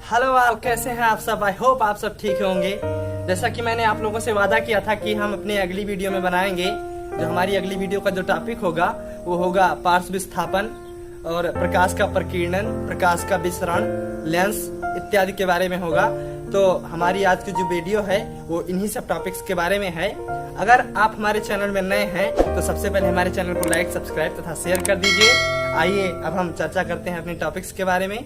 Hello all, कैसे हैं आप सब। आई होप आप सब ठीक होंगे। जैसा कि मैंने आप लोगों से वादा किया था कि हम अपनी अगली वीडियो में बनाएंगे, जो हमारी अगली वीडियो का जो टॉपिक होगा वो होगा पार्श्व विस्थापन और प्रकाश का प्रकीर्णन, प्रकाश का विसरण, लेंस इत्यादि के बारे में होगा। तो हमारी आज की जो वीडियो है वो इन्हीं सब टॉपिक्स के बारे में है। अगर आप हमारे चैनल में नए हैं तो सबसे पहले हमारे चैनल को लाइक, सब्सक्राइब तथा शेयर कर दीजिए। आइए अब हम चर्चा करते हैं अपने टॉपिक्स के बारे में।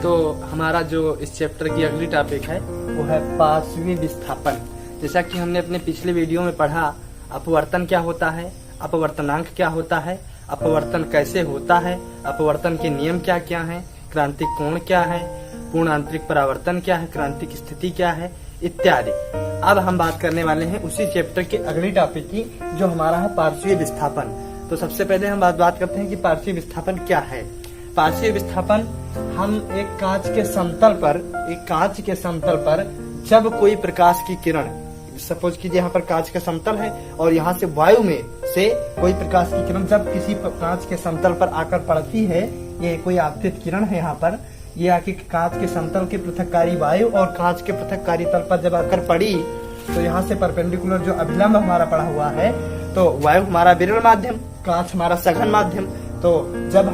तो हमारा जो इस चैप्टर की अगली टॉपिक है वो है पार्श्वीय विस्थापन। जैसा कि हमने अपने पिछले वीडियो में पढ़ा, अपवर्तन क्या होता है, अपवर्तनांक क्या होता है, अपवर्तन कैसे होता है, अपवर्तन के नियम क्या क्या हैं, क्रांतिक कोण क्या है, पूर्ण आंतरिक परावर्तन क्या है, क्रांतिक स्थिति क्या है इत्यादि। अब हम बात करने वाले हैं उसी चैप्टर के अगली टॉपिक की, जो हमारा है पार्श्वीय विस्थापन। तो सबसे पहले हम बात करते हैं कि पार्श्वीय विस्थापन क्या है। पार्श्वीय विस्थापन, हम एक कांच के समतल पर जब कोई प्रकाश की किरण, सपोज कीजिए यहाँ पर कांच का समतल है और यहाँ से वायु में से कोई प्रकाश की किरण जब किसी कांच के समतल पर आकर पड़ती है, ये कोई आपतित किरण है यहाँ पर, ये आके कांच के समतल के पृथककारी वायु और कांच के पृथककारी तल पर जब आकर पड़ी, तो यहाँ से परपेंडिकुलर जो अभिलंब हमारा पड़ा हुआ है, तो वायु हमारा विरल माध्यम, कांच हमारा सघन माध्यम। तो जब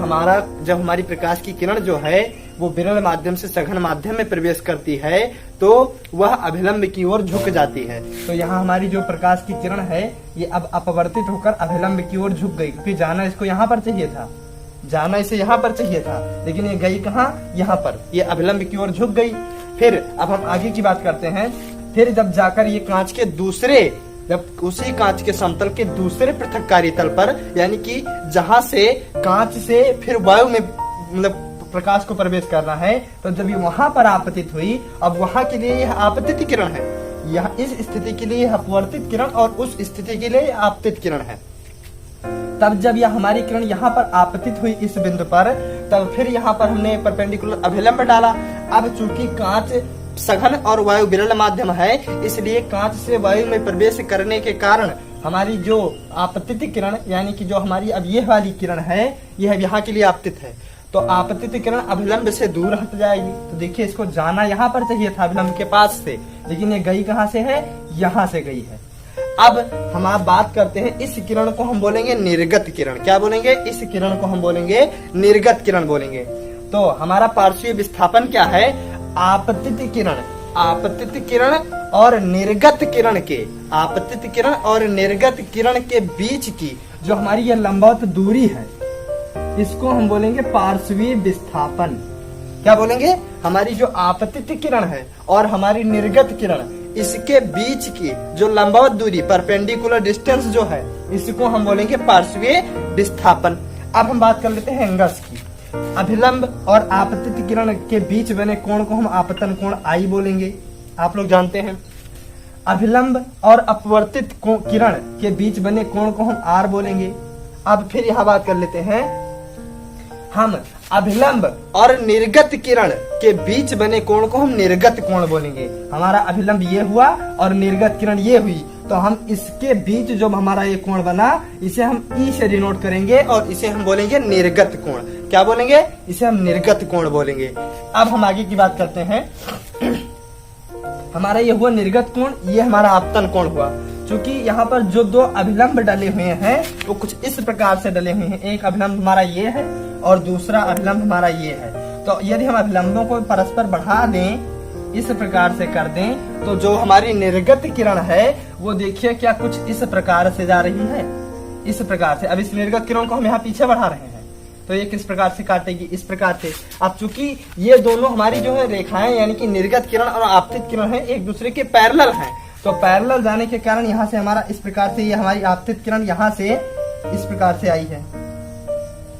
हमारी प्रकाश की किरण जो है वो विरल माध्यम से सघन माध्यम में प्रवेश करती है तो वह अभिलंब की ओर झुक जाती है। तो यहाँ हमारी जो प्रकाश की किरण है ये अब अपवर्तित होकर अभिलंब की ओर झुक गई, क्योंकि जाना इसको यहाँ पर चाहिए था, जाना इसे यहाँ पर चाहिए था, लेकिन ये गई कहाँ, यहाँ पर, ये अभिलंब की ओर झुक गई। फिर अब हम आगे की बात करते हैं। फिर जब जाकर ये जब उसी कांच के समतल के दूसरे पृथककारी तल पर, यानी कि जहां से कांच से फिर वायु में मतलब प्रकाश को प्रवेश करना है, तो जब ये वहां पर आपतित हुई, अब वहां के लिए यह आपतित किरण है, यह इस स्थिति के लिए अपवर्तित किरण और उस स्थिति के लिए आपतित किरण है। तब जब यह हमारी किरण यहाँ पर आपतित हुई इस बिंदु पर, तब फिर यहाँ पर हमने परपेंडिकुलर अभिलंब डाला। अब चूंकि कांच सघन और वायु विरल माध्यम है, इसलिए कांच से वायु में प्रवेश करने के कारण हमारी जो आपतित किरण, यानी कि जो हमारी अब ये वाली किरण है, यह यहाँ के लिए आपतित है, तो आपतित किरण अभिलंब से दूर हट जाएगी। तो देखिए, इसको जाना यहाँ पर चाहिए था अभिलंब के पास से, लेकिन ये गई कहाँ से है, यहाँ से गई है। अब हम आप बात करते हैं, इस किरण को हम बोलेंगे निर्गत किरण। क्या बोलेंगे, इस किरण को हम बोलेंगे निर्गत किरण बोलेंगे। तो हमारा पार्श्वीय विस्थापन क्या है, आपतित किरण और निर्गत किरण के, आपतित किरण और निर्गत किरण के बीच की जो हमारी ये लंबवत दूरी है, इसको हम बोलेंगे पार्श्वीय विस्थापन। क्या बोलेंगे, हमारी जो आपतित किरण है और हमारी निर्गत किरण, इसके बीच की जो लंबवत दूरी, परपेंडिकुलर डिस्टेंस जो है, इसको हम बोलेंगे पार्श्वीय विस्थापन। अब हम बात कर लेते हैं एंगल्स की। अभिलंब और आपतित किरण के बीच बने कोण को हम आपतन कोण आई बोलेंगे, आप लोग जानते हैं। अभिलंब और अपवर्तित किरण के बीच बने कोण को हम आर बोलेंगे। अब फिर यहाँ बात कर लेते हैं, हम अभिलंब और निर्गत किरण के बीच बने कोण को हम निर्गत कोण बोलेंगे। हमारा अभिलंब ये हुआ और निर्गत किरण ये हुई, तो हम इसके बीच जो हमारा ये कोण बना, इसे हम ई से डिनोट करेंगे और इसे हम बोलेंगे निर्गत कोण। क्या बोलेंगे, इसे हम निर्गत कोण बोलेंगे। अब हम आगे की बात करते हैं। हमारा ये हुआ निर्गत कोण, ये हमारा आपतन कोण हुआ। चूंकि यहाँ पर जो दो अभिलंब डले हुए हैं वो कुछ इस प्रकार से डले हुए हैं, एक अभिलंब हमारा ये है और दूसरा अभिलंब हमारा ये है। तो यदि हम अभिलंबों को परस्पर बढ़ा दें, इस प्रकार से कर दें, तो जो हमारी निर्गत किरण है वो देखिए क्या कुछ इस प्रकार से जा रही है, इस प्रकार से। अब इस निर्गत किरण को हम यहाँ पीछे बढ़ा रहे हैं, तो ये किस प्रकार से काटेगी, इस प्रकार से। अब चूंकि ये दोनों हमारी जो है रेखाएं, यानी कि निर्गत किरण और आपतित किरण है, एक दूसरे के पैरेलल हैं, तो पैरेलल जाने के कारण यहाँ से हमारा इस प्रकार से, ये हमारी आपतित किरण यहाँ से इस प्रकार से आई है,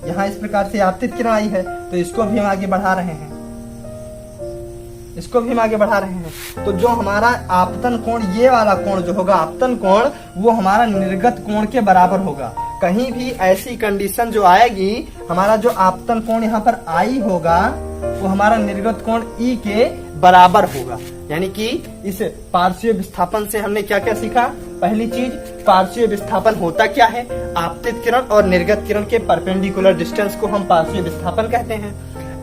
यहाँ इस प्रकार से आपतित किरण आई है, तो इसको भी हम आगे बढ़ा रहे हैं, इसको भी हम आगे बढ़ा रहे हैं। तो जो हमारा आपतन कोण, ये वाला कोण जो होगा आपतन कोण, वो हमारा निर्गत कोण के बराबर होगा। कहीं भी ऐसी कंडीशन जो आएगी, हमारा जो आपतन कोण यहाँ पर आई होगा वो हमारा निर्गत कोण ई के बराबर होगा। यानी कि इस पार्श्वीय विस्थापन से हमने क्या क्या सीखा। पहली चीज, पार्श्वीय विस्थापन होता क्या है। आपतित किरण और निर्गत किरण के परपेंडिकुलर डिस्टेंस को हम पार्श्वीय विस्थापन कहते हैं।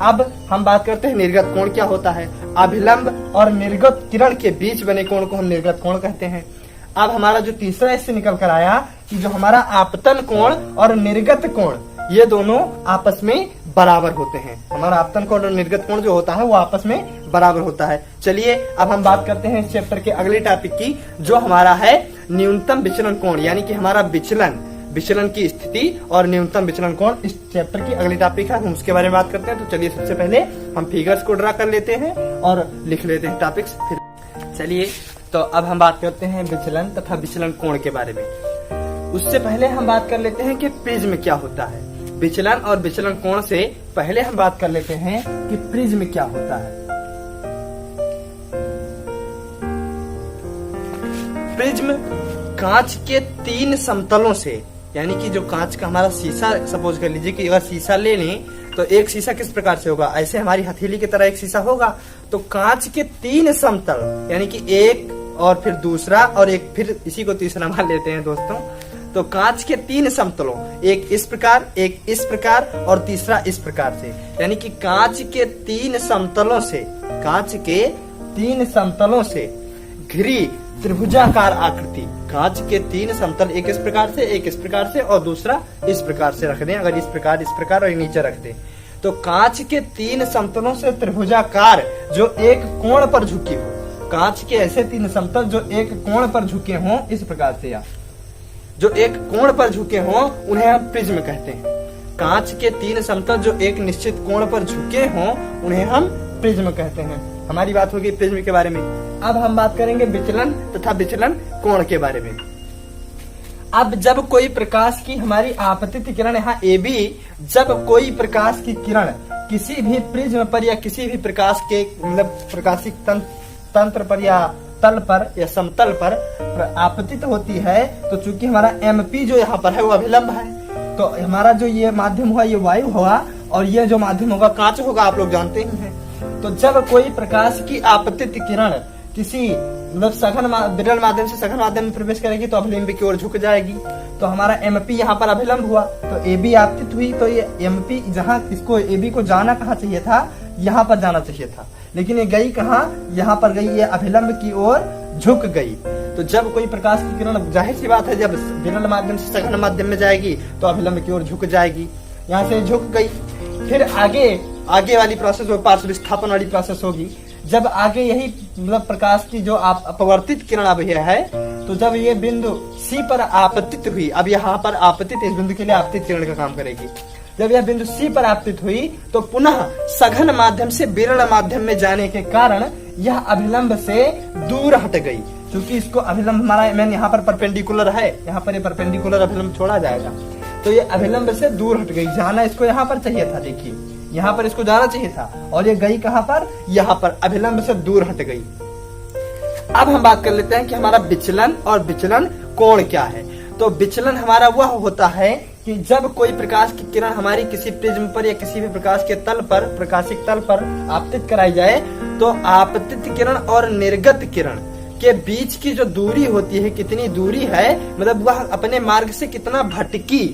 अब हम बात करते हैं निर्गत कोण क्या होता है। अभिलंब और निर्गत किरण के बीच बने कोण को हम निर्गत कोण कहते हैं। अब हमारा जो तीसरा इससे निकल कर आया कि जो हमारा आपतन कोण और निर्गत कोण ये दोनों आपस में बराबर होते हैं। हमारा आपतन कोण और निर्गत कोण जो होता है वो आपस में बराबर होता है। चलिए अब हम बात करते हैं इस चैप्टर के अगले टॉपिक की, जो हमारा है न्यूनतम विचलन कोण, यानी कि हमारा विचलन की स्थिति और न्यूनतम विचलन कोण इस चैप्टर की अगली टॉपिक है। हम उसके बारे में बात करते हैं। तो चलिए सबसे पहले हम फिगर्स को ड्रा कर लेते हैं और लिख लेते हैं टॉपिक्स। फिर चलिए तो अब हम बात करते हैं विचलन तथा विचलन कोण के बारे में। उससे पहले हम बात कर लेते हैं कि प्रिज्म क्या होता है। विचलन और विचलन कोण से पहले हम बात कर लेते हैं कि प्रिज्म क्या होता है। प्रिज्म कांच के 3 समतलों से, यानी कि जो कांच का हमारा शीशा, सपोज कर लीजिए कि अगर शीशा ले लें तो एक शीशा किस प्रकार से होगा, ऐसे हमारी हथेली की तरह एक शीशा होगा। तो कांच के 3 समतल, यानी कि एक और फिर दूसरा और एक फिर इसी को तीसरा मान लेते हैं दोस्तों। तो कांच के 3 समतलों, एक इस प्रकार, एक इस प्रकार और तीसरा इस प्रकार से, यानी कि कांच के 3 समतलों से घिरी त्रिभुजाकार आकृति। कांच के 3 समतल, एक इस प्रकार से और दूसरा इस प्रकार से रख दें। अगर इस प्रकार और नीचे रख दें तो कांच के 3 समतलों से त्रिभुजाकार जो एक कोण पर झुकी हो। कांच के ऐसे 3 समतल जो एक कोण पर झुके हों, इस प्रकार से, या जो एक कोण पर झुके हों उन्हें हम प्रिज्म कहते हैं। कांच के 3 समतल जो एक निश्चित कोण पर झुके हों उन्हें हम प्रिज्म कहते हैं। हमारी बात होगी प्रिज्म के बारे में। अब हम बात करेंगे विचलन तथा विचलन कोण के बारे में। अब जब कोई प्रकाश की हमारी आपतित किरण यहाँ AB, जब कोई प्रकाश की किरण किसी भी प्रिज्म पर या किसी भी प्रकाश के मतलब प्रकाशिक तंत्र पर या तल पर या समतल पर आपतित होती है, तो चूंकि हमारा MP जो यहाँ पर है वो अभिलंब है, तो हमारा जो ये माध्यम हुआ ये वायु हुआ और ये जो माध्यम होगा कांच होगा, आप लोग जानते ही हैं। तो जब कोई प्रकाश की आपतित किरण किसी मतलब सघन विरल माध्यम से सघन माध्यम में प्रवेश करेगी तो अभिलंब की ओर झुक जाएगी। तो हमारा MP यहाँ पर अभिलंब हुआ तो AB आपतित हुई, तो ये MP जहाँ इसको AB को जाना कहाँ चाहिए था, यहाँ पर जाना चाहिए था, लेकिन ये गई कहाँ, यहाँ पर गई, ये अभिलंब की ओर झुक गई। तो जब कोई प्रकाश की किरण, जाहिर सी बात है, जब विरल माध्यम से सघन माध्यम में जाएगी तो अभिलंब की ओर झुक जाएगी। यहाँ से झुक गई, फिर आगे वाली प्रोसेस वो पार्श्व विस्थापन वाली प्रोसेस होगी। जब आगे यही मतलब प्रकाश की जो अपवर्तित किरण अब यह है, तो जब ये बिंदु C पर आपतित हुई, अब यहाँ पर आपतित, इस बिंदु के लिए आपतित किरण का काम करेगी। जब यह बिंदु C पर आपतित हुई तो पुनः सघन माध्यम से विरल माध्यम में जाने के कारण यह अभिलंब से दूर हट गई। क्योंकि इसको अभिलंब हमारा मैंने यहाँ पर परपेंडिकुलर है, यहाँ पर ये परपेंडिकुलर अभिलंब छोड़ा जाएगा, तो ये अभिलंब से दूर हट गई। जाना इसको यहाँ पर चाहिए था, देखिए यहाँ पर इसको जाना चाहिए था और ये गई कहाँ पर, यहाँ पर, अभिलंब से दूर हट गई। अब हम बात कर लेते हैं कि हमारा विचलन और विचलन कोण क्या है। तो विचलन हमारा वह होता है कि जब कोई प्रकाश की किरण हमारी किसी प्रिज्म पर या किसी भी प्रकाश के तल पर, प्रकाशिक तल पर आपतित कराई जाए, तो आपतित किरण और निर्गत किरण के बीच की जो दूरी होती है, कितनी दूरी है, मतलब वह अपने मार्ग से कितना भटकी,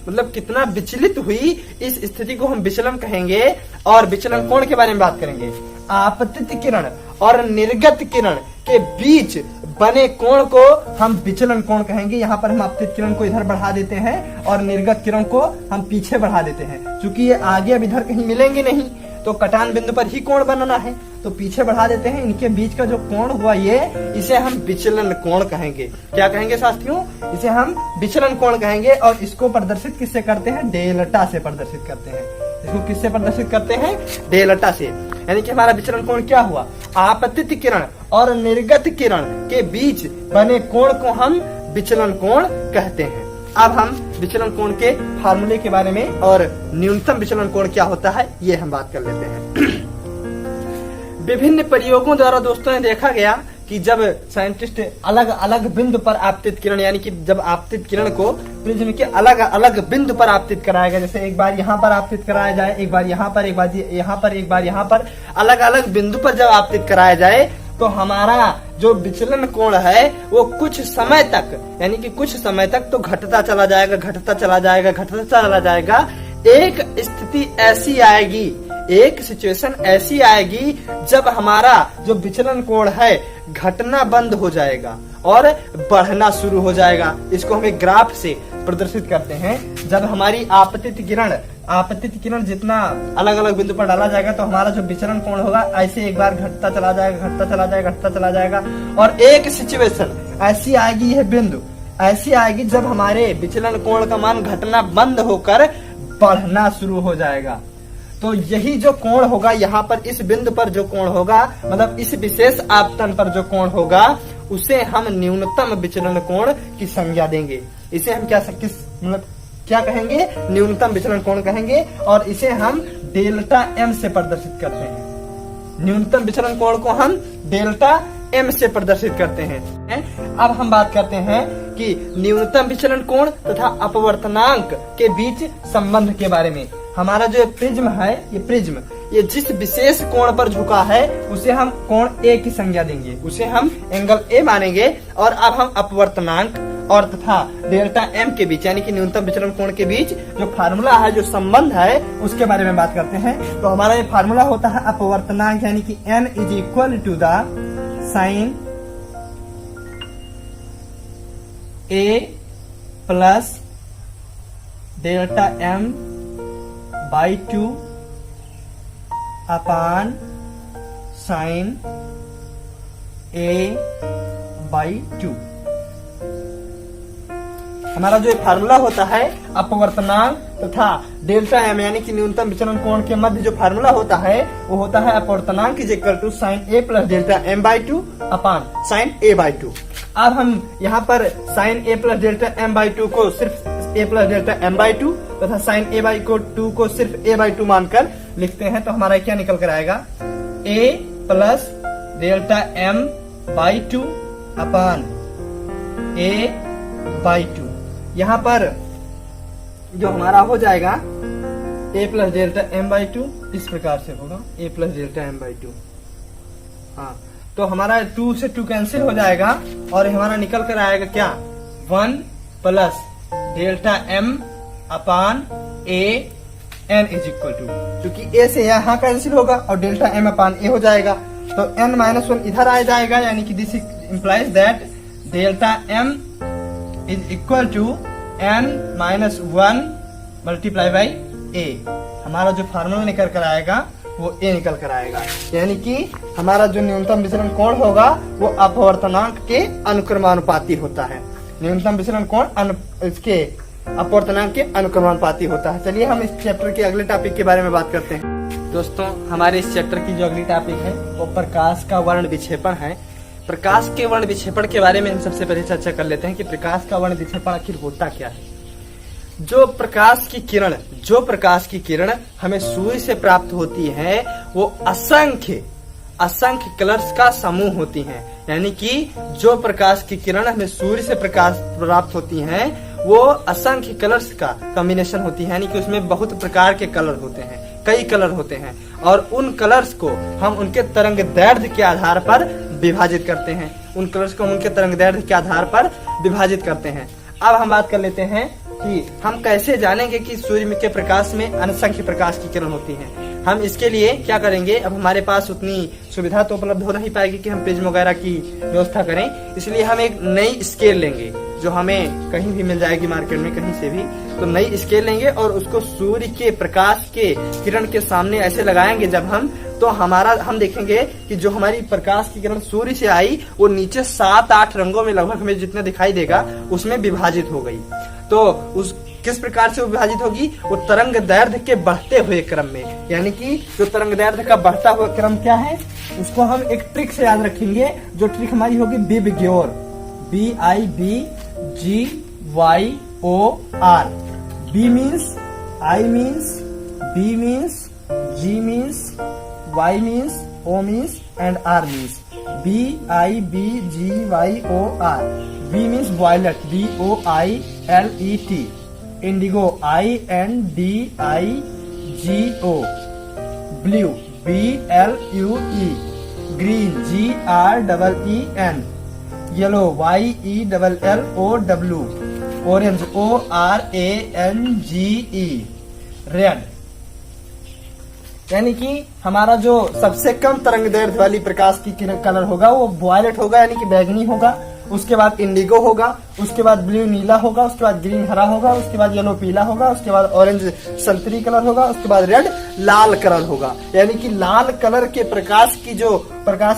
मतलब कितना विचलित हुई, इस स्थिति को हम विचलन कहेंगे। और विचलन कोण के बारे में बात करेंगे। आपतित किरण और निर्गत किरण के बीच बने कोण को हम विचलन कोण कहेंगे। यहाँ पर हम आपतित किरण को इधर बढ़ा देते हैं और निर्गत किरण को हम पीछे बढ़ा देते हैं। क्योंकि ये आगे अब इधर कहीं मिलेंगे नहीं, तो कटान बिंदु पर ही कोण बनाना है, तो पीछे बढ़ा देते हैं। इनके बीच का जो कोण हुआ ये, इसे हम विचलन कोण कहेंगे। क्या कहेंगे साथियों, इसे हम विचलन कोण कहेंगे। और इसको प्रदर्शित किससे करते हैं, डेल्टा से प्रदर्शित करते हैं। इसको किससे प्रदर्शित करते हैं, डेल्टा से। यानी कि हमारा विचलन कोण क्या हुआ, आपतित किरण और निर्गत किरण के बीच बने कोण को हम विचलन कोण कहते हैं। अब हम विचलन कोण के फार्मूले के बारे में और न्यूनतम विचलन कोण क्या होता है ये हम बात कर लेते हैं। विभिन्न प्रयोगों द्वारा दोस्तों ने देखा गया कि जब साइंटिस्ट अलग अलग बिंदु पर आपतित किरण, यानी कि जब आपतित किरण को प्रिज्म के अलग अलग बिंदु पर आपतित कराया गया, जैसे एक बार यहाँ पर आपतित कराया जाए, एक बार यहाँ पर, एक बार यहाँ पर, एक बार यहाँ पर, अलग अलग बिंदु पर जब आपतित कराया जाए तो हमारा जो विचलन कोण है वो कुछ समय तक, यानी कि कुछ समय तक तो घटता चला जाएगा, घटता चला जाएगा, घटता चला जाएगा। एक स्थिति ऐसी आएगी, एक सिचुएशन ऐसी आएगी जब हमारा जो विचलन कोण है घटना बंद हो जाएगा और बढ़ना शुरू हो जाएगा। इसको हम एक ग्राफ से प्रदर्शित करते हैं। जब हमारी आपतित किरण जितना अलग अलग बिंदु पर डाला जाएगा तो हमारा जो विचलन कोण होगा ऐसे एक बार घटता चला जाएगा, घटता चला जाएगा, घटता चला जाएगा। और एक सिचुएशन ऐसी आएगी, यह बिंदु ऐसी आएगी जब हमारे विचलन कोण का मान घटना बंद होकर बढ़ना शुरू हो जाएगा। तो यही जो कोण होगा, यहाँ पर इस बिंदु पर जो कोण होगा, मतलब इस विशेष आपतन पर जो कोण होगा, उसे हम न्यूनतम विचलन कोण की संज्ञा देंगे। इसे हम क्या कहेंगे? न्यूनतम विचलन कोण कहेंगे। और इसे हम डेल्टा एम से प्रदर्शित करते हैं। न्यूनतम विचलन कोण को हम डेल्टा एम से प्रदर्शित करते हैं। अब हम बात करते हैं कि न्यूनतम विचलन कोण तथा अपवर्तनांक के बीच संबंध के बारे में। हमारा जो प्रिज्म है, ये जिस विशेष कोण पर झुका है उसे हम कोण ए की संज्ञा देंगे, उसे हम एंगल ए मानेंगे। और अब हम अपवर्तनांक और तथा डेल्टा एम के बीच, यानी कि न्यूनतम विचलन कोण के बीच जो फार्मूला है, जो संबंध है, उसके बारे में बात करते हैं। तो हमारा ये फार्मूला होता है अपवर्तनांक, यानी कि n is equal to the sine A plus delta M by 2 upon sine A by 2। हमारा जो फार्मूला होता है अपवर्तनांक तथा डेल्टा एम, यानी कि न्यूनतम विचलन कोण के मध्य जो फार्मूला होता है वो होता है अपवर्तनांक is equal to sine A plus delta M by 2 upon sine A by 2। अब हम यहाँ पर sine A plus delta M by 2 को सिर्फ A plus delta M by 2 तथा साइन ए बाई 2 को सिर्फ ए बाई 2 मानकर लिखते हैं। तो हमारा क्या निकल कर आएगा? A plus delta M by 2 upon a by 2। यहाँ पर जो हमारा हो जाएगा a plus delta M by 2 इस प्रकार से होगा, a plus delta M by 2। हाँ, तो हमारा 2 से 2 कैंसिल हो जाएगा और हमारा निकल कर आएगा क्या? 1 plus delta M upon A N is equal to, क्योंकि ए से यहाँ कैंसिल होगा और डेल्टा एम अपान ए हो जाएगा, तो n माइनस 1 इधर आ जाएगा, यानी कि this implies that delta m is equal to n minus 1 multiply by a. हमारा जो फार्मूला निकल कर आएगा वो ए निकल कर आएगा, यानी कि हमारा जो न्यूनतम विचलन कोण होगा वो अपवर्तनांक के अनुक्रमानुपाती होता है। न्यूनतम विचलन कोण इसके अपवर्तनांक के अनुक्रमानुपाती होता है। चलिए हम इस चैप्टर के अगले टॉपिक के बारे में बात करते हैं। दोस्तों, हमारे इस चैप्टर की जो अगली टॉपिक है वो प्रकाश का वर्ण विक्षेपण है। प्रकाश के वर्ण विक्षेपण के बारे में हम सबसे पहले चर्चा कर लेते हैं कि प्रकाश का वर्ण विक्षेपण आखिर होता क्या है। जो प्रकाश की किरण हमें सूर्य से प्राप्त होती है वो असंख्य कलर्स का समूह होती हैं। यानी कि जो प्रकाश की किरण हमें सूर्य से प्रकाश प्राप्त होती हैं वो असंख्य कलर्स का कॉम्बिनेशन होती है, यानी कि उसमें बहुत प्रकार के कलर होते हैं, कई कलर होते हैं, और उन कलर्स को हम उनके तरंग दैर्घ्य के आधार पर विभाजित करते हैं। उन कलर्स को हम उनके तरंग दैर्घ्य के आधार पर विभाजित करते हैं। अब हम बात कर लेते हैं कि हम कैसे जानेंगे कि सूर्य के प्रकाश में असंख्य प्रकाश की किरण होती हैं। हम इसके लिए क्या करेंगे? अब हमारे पास उतनी सुविधा तो उपलब्ध हो नहीं पाएगी कि हम प्रिज्म वगैरह की व्यवस्था करें, इसलिए हम एक नई स्केल लेंगे जो हमें कहीं भी मिल जाएगी मार्केट में, कहीं से भी। तो नई स्केल लेंगे और उसको सूर्य के प्रकाश के किरण के सामने ऐसे लगाएंगे जब हम देखेंगे कि जो हमारी प्रकाश की किरण सूर्य से आई वो नीचे 7-8 रंगों में लगभग हमें जितना दिखाई देगा उसमें विभाजित हो गई। तो उस किस प्रकार से विभाजित होगी? वो तरंग दैर्घ्य के बढ़ते हुए क्रम में, यानी कि जो तरंग दैर्घ्य का बढ़ता हुआ क्रम क्या है उसको हम एक ट्रिक से याद रखेंगे। जो ट्रिक हमारी होगी VIBGYOR, BIBGYOR। B means I means B means G means Y means O means and R means BIBGYOR। V means violet, VOILET। Indigo, INDIGO। Blue, BLUE। Green GREEN, yellow YELLOW, orange ORANGE, red. यानी कि हमारा जो सबसे कम तरंगदैर्घ्य वाली प्रकाश की किरण colour होगा वो violet होगा, यानी कि बैगनी होगा। उसके बाद इंडिगो होगा, उसके बाद ब्लू नीला होगा, उसके बाद ग्रीन हरा होगा, उसके बाद येलो पीला होगा, उसके बाद ऑरेंज संतरी कलर होगा, उसके बाद रेड लाल कलर होगा। यानी कि लाल कलर के प्रकाश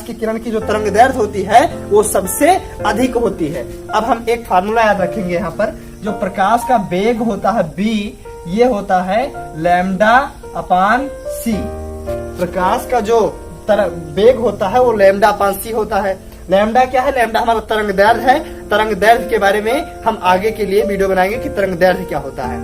की किरण की जो तरंगदैर्घ्य होती है वो सबसे अधिक होती है। अब हम एक फार्मूला याद रखेंगे यहाँ पर, जो प्रकाश का वेग होता है b, ये होता है λ/c। प्रकाश का जो वेग होता है वो λ/c होता है। लैम्डा क्या है? लैम्डा हमारा तरंगदैर्घ्य है। तरंगदैर्घ्य के बारे में हम आगे के लिए वीडियो बनाएंगे कि तरंगदैर्घ्य क्या होता है।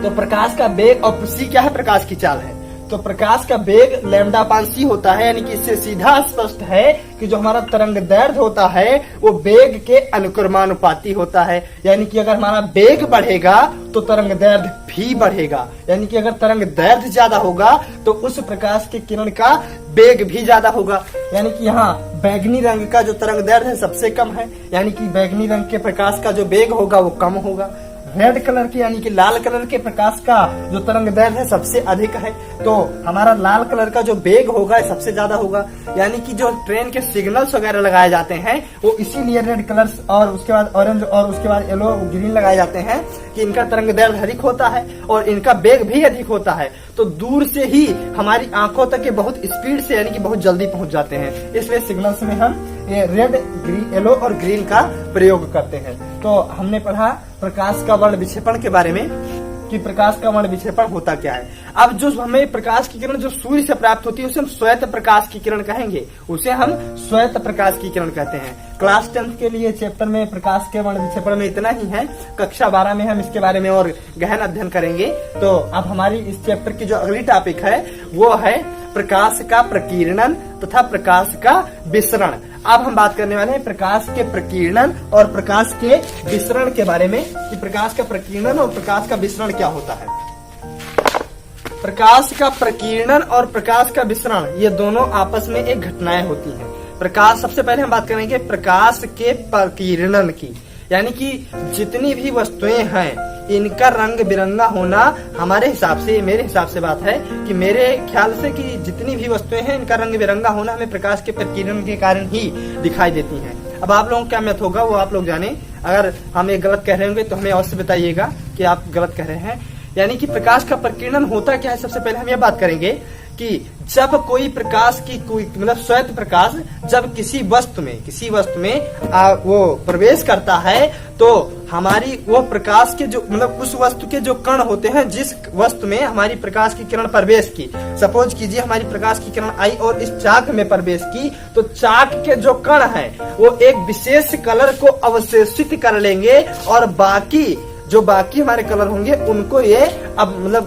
तो प्रकाश का वेग, और c क्या है? प्रकाश की चाल है। तो प्रकाश का वेग λ/c होता है, यानी कि इससे सीधा स्पष्ट है कि जो हमारा तरंगदैर्घ्य होता है वो वेग के अनुक्रमानुपाती होता है। यानी कि अगर हमारा वेग बढ़ेगा तो तरंगदैर्घ्य भी बढ़ेगा। यानी कि अगर तरंगदैर्घ्य ज्यादा होगा तो उस प्रकाश के किरण का वेग भी ज्यादा होगा। यानी कि यहाँ बैगनी रंग का जो तरंगदैर्घ्य है सबसे कम है, यानी कि बैगनी रंग के प्रकाश का जो वेग होगा वो कम होगा। रेड कलर के यानी कि लाल कलर के प्रकाश का जो तरंगदैर्घ्य है सबसे अधिक है, तो हमारा लाल कलर का जो वेग होगा सबसे ज्यादा होगा। यानी कि जो ट्रेन के सिग्नल्स वगैरह लगाए जाते हैं वो इसीलिए रेड कलर्स और उसके बाद ऑरेंज और उसके बाद येलो ग्रीन लगाए जाते हैं कि इनका तरंगदैर्घ्य अधिक होता है और इनका वेग भी अधिक होता है, तो दूर से ही हमारी आंखों तक के बहुत स्पीड से यानी कि बहुत जल्दी पहुंच जाते हैं। इसलिए सिग्नल्स में हम ये रेड, ग्रीन, येलो और ग्रीन का प्रयोग करते हैं। तो हमने पढ़ा प्रकाश का वर्ण विक्षेपण के बारे में कि प्रकाश का वर्ण विक्षेपण होता क्या है। अब जो हमें प्रकाश की किरण जो सूर्य से प्राप्त होती है उसे हम श्वेत प्रकाश की किरण कहेंगे, उसे हम श्वेत प्रकाश की किरण कहते हैं। क्लास 10 के लिए चैप्टर में प्रकाश के वर्ण विक्षेपण में इतना ही है। कक्षा 12 में हम इसके बारे में और गहन अध्ययन करेंगे। तो अब हमारी इस चैप्टर की जो अगली टॉपिक है वो है प्रकाश का प्रकीर्णन तथा प्रकाश का विसरण। अब हम बात करने वाले हैं प्रकाश के प्रकीर्णन और प्रकाश के विसरण के बारे में कि प्रकाश का प्रकीर्णन और प्रकाश का विसरण क्या होता है। प्रकाश का प्रकीर्णन और प्रकाश का विसरण ये दोनों आपस में एक घटनाएं होती हैं। प्रकाश, सबसे पहले हम बात करेंगे प्रकाश के प्रकीर्णन की, यानी कि जितनी भी वस्तुएं हैं इनका रंग बिरंगा होना हमारे हिसाब से, मेरे हिसाब से बात है कि मेरे ख्याल से कि जितनी भी वस्तुएं हैं इनका रंग बिरंगा होना हमें प्रकाश के प्रकीर्णन के कारण ही दिखाई देती हैं। अब आप लोगों को क्या मत होगा वो आप लोग जाने, अगर हम ये गलत कह रहे होंगे तो हमें अवश्य बताइएगा कि आप गलत कह रहे हैं। यानी कि प्रकाश का प्रकीर्णन होता क्या है, सबसे पहले हम ये बात करेंगे कि जब कोई प्रकाश की कोई मतलब श्वेत प्रकाश जब किसी वस्तु में वो प्रवेश करता है तो हमारी वो प्रकाश के जो मतलब उस वस्तु के जो कण होते हैं, जिस वस्तु में हमारी प्रकाश की किरण प्रवेश की, सपोज कीजिए हमारी प्रकाश की किरण आई और इस चाक में प्रवेश की, तो चाक के जो कण है वो एक विशेष कलर को अवशोषित कर लेंगे और बाकी हमारे कलर होंगे उनको ये अब मतलब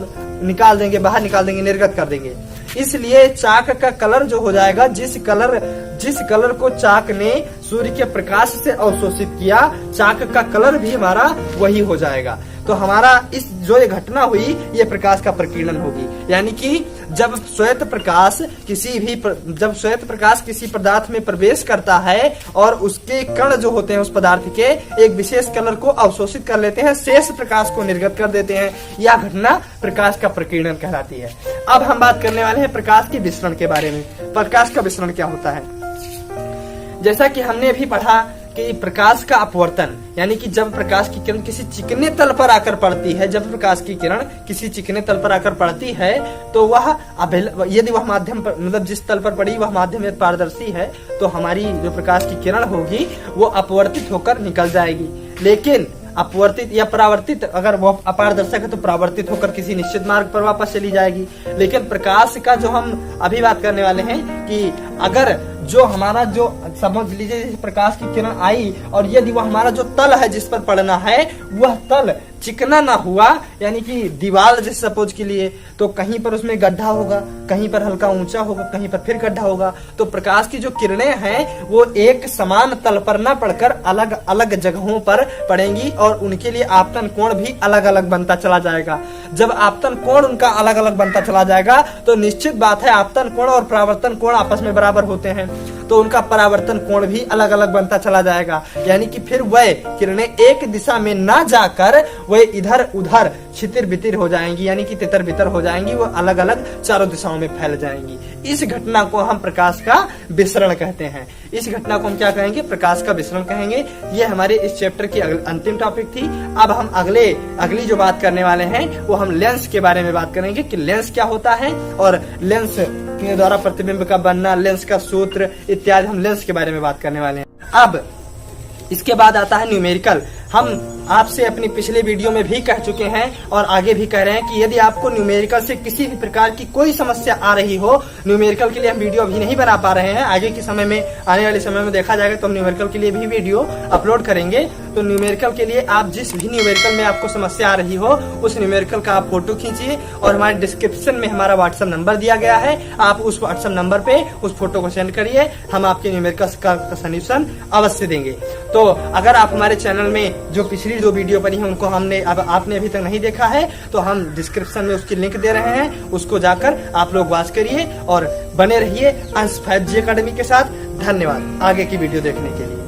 बाहर निकाल देंगे, निर्गत कर देंगे। इसलिए चाक का कलर जो हो जाएगा, जिस कलर को चाक ने सूर्य के प्रकाश से अवशोषित किया, चाक का कलर भी हमारा वही हो जाएगा। तो हमारा इस जो ये घटना हुई ये प्रकाश का प्रकीर्णन होगी। यानी कि जब श्वेत प्रकाश किसी पदार्थ में प्रवेश करता है और उसके कण जो होते हैं उस पदार्थ के एक विशेष कलर को अवशोषित कर लेते हैं, शेष प्रकाश को निर्गत कर देते हैं, यह घटना प्रकाश का प्रकीर्णन कहलाती है। अब हम बात करने वाले हैं प्रकाश के विसरण के बारे में। प्रकाश का विसरण क्या होता है? जैसा कि हमने अभी पढ़ा कि प्रकाश का अपवर्तन, यानी कि जब प्रकाश की किरण किसी चिकने तल पर आकर पड़ती है, तो वह यदि वह माध्यम पर मतलब जिस तल पर पड़ी वह माध्यम पारदर्शी है तो हमारी जो प्रकाश की किरण होगी वो अपवर्तित होकर निकल जाएगी। लेकिन अपवर्तित या परावर्तित, अगर वो अपारदर्शक है तो परावर्तित होकर किसी निश्चित मार्ग पर वापस चली जाएगी। लेकिन प्रकाश का जो हम अभी बात करने वाले हैं कि अगर जो हमारा जो समझ लीजिए प्रकाश की किरण आई और यदि वह हमारा जो तल है जिस पर पड़ना है वह तल चिकना ना हुआ, यानी कि दीवार जैसे सपोज के लिए, तो कहीं पर उसमें गड्ढा होगा, कहीं पर हल्का ऊंचा होगा, कहीं पर फिर गड्ढा होगा, तो प्रकाश की जो किरणें हैं वो एक समान तल पर ना पड़कर अलग अलग जगहों पर पड़ेंगी और उनके लिए आपतन कोण भी अलग अलग बनता चला जाएगा। जब आपतन कोण उनका अलग अलग बनता चला जाएगा तो निश्चित बात है आपतन कोण और परावर्तन कोण आपस में बराबर होते हैं, तो उनका परावर्तन कोण भी अलग अलग बनता चला जाएगा। यानी कि फिर वह किरणें एक दिशा में ना जाकर वह इधर उधर छितिर बितिर हो जाएंगी, यानी कि तितर बितर हो जाएंगी, वो अलग अलग चारों दिशाओं में फैल जाएंगी। इस घटना को हम प्रकाश का विसरण कहते हैं। इस घटना को हम क्या कहेंगे? प्रकाश का विसरण कहेंगे। ये हमारे इस चैप्टर की अंतिम टॉपिक थी। अब हम अगली जो बात करने वाले हैं वो हम लेंस के बारे में बात करेंगे कि लेंस क्या होता है और लेंस के द्वारा प्रतिबिंब का बनना, लेंस का सूत्र इत्यादि, हम लेंस के बारे में बात करने वाले हैं। अब इसके बाद आता है न्यूमेरिकल। हम आपसे अपनी पिछले वीडियो में भी कह चुके हैं और आगे भी कह रहे हैं कि यदि आपको न्यूमेरिकल से किसी भी प्रकार की कोई समस्या आ रही हो, न्यूमेरिकल के लिए हम वीडियो अभी नहीं बना पा रहे हैं, आगे के समय में, आने वाले समय में देखा जाएगा तो हम न्यूमेरिकल के लिए भी वीडियो अपलोड करेंगे। तो न्यूमेरिकल के लिए आप जिस भी न्यूमेरिकल में आपको समस्या आ रही हो उस न्यूमेरिकल का आप फोटो खींचिए और हमारे डिस्क्रिप्शन में हमारा व्हाट्सएप नंबर दिया गया है, आप उस व्हाट्सएप नंबर पे उस फोटो को सेंड करिए, हम आपके न्यूमेरिकल का सोल्यूशन अवश्य देंगे। तो अगर आप हमारे चैनल में जो पिछली दो वीडियो बनी है उनको आपने अभी तक नहीं देखा है तो हम डिस्क्रिप्शन में उसकी लिंक दे रहे हैं, उसको जाकर आप लोग वॉच करिए और बने रहिए अंश 5G एकेडमी के साथ। धन्यवाद आगे की वीडियो देखने के लिए।